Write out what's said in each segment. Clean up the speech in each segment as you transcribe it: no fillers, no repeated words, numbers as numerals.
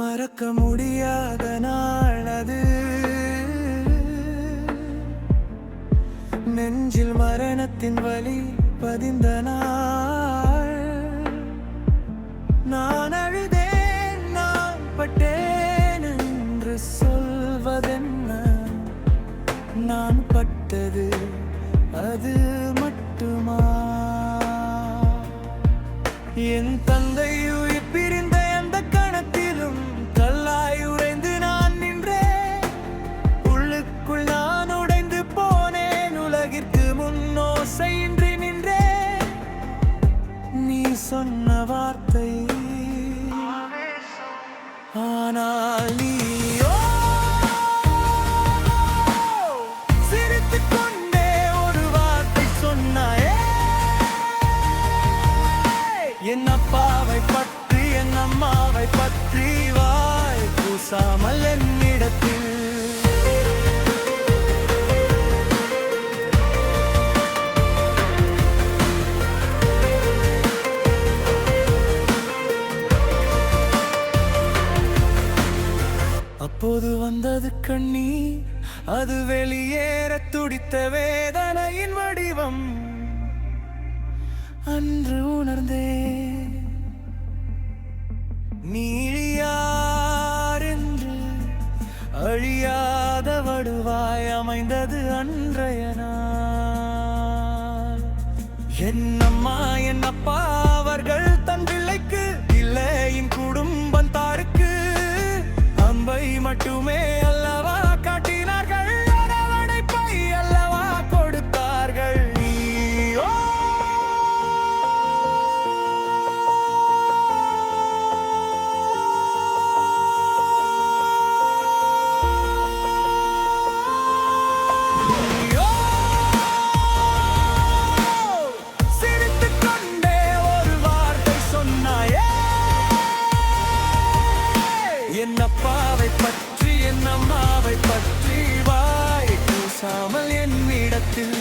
மறக்க முடியாத நாள் அது. நெஞ்சில் மரணத்தின் வலி பதிந்த நாள். நான் அழுதேன், நான் பட்டேன் என்று சொல்வதென்ன? நான் பட்டது அது மட்டுமா? என் தந்தை உயிர் பிரிந்த எந்த கணத்திலும் கல்லாய் உறைந்து நான் நின்றேன். உள்ளுக்குள் நான் உடைந்து போனேன், உலகிற்கு முன்னோசையின்றி நின்றேன். நீ சொன்ன வார்த்தை ஆனால் நீயோ சிரித்துக் கொண்டே ஒரு வார்த்தை சொன்னாயே. என் அப்பாவை பற்றி என் அம்மாவை பற்றி வாய் கூசாமல் என்னிடத்தில். அப்போது வந்தது கண்ணீர், அது வெளியேற துடித்த வேதனையின் வடிவம். அன்று உணர்ந்தே நீ யார் என்று. அழியாத வடுவாய் அமைந்தது அன்றைய நாள். என் அம்மா என் அப்பா அவர்கள் தன் பிள்ளைக்கு இல்லையின் குடும்பம் தாருக்கு அம்பை மட்டுமே அல்லவா காட்டினார்கள், அரவணைப்பை அல்லவா கொடுத்தார்கள். நீயோ சிரித்துக் கொண்டே ஒரு வார்த்தை சொன்னாயே. என் அப்பாவை பற்றி என் அம்மாவை பற்றி வாய் கூசாமல் என்னிடத்தில்.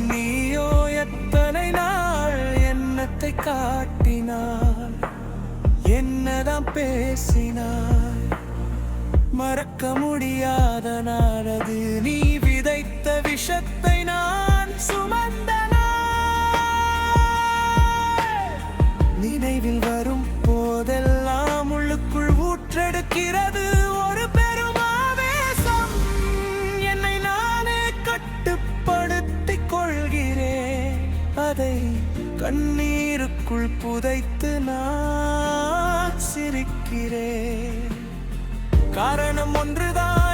நீயோ எத்தனை நாள் எண்ணத்தை காட்டினாள், என்னதான் பேசினாள். மறக்க முடியாத நாள் அது. நீ விதைத்த விஷத்தை நான் சுமந்த நாள். நினைவில் வரும் போதெல்லாம் உள்ளுக்குள் ஊற்றெடுக்கிறது ஒரு பெரும் ஆவேசம். என்னை நானே கட்டுப்படுத்திக் கொள்கிறேன், அதை கண்ணீருக்குள் புதைத்து நான் சிரிக்கிறேன். காரணம் ஒன்றுதான்,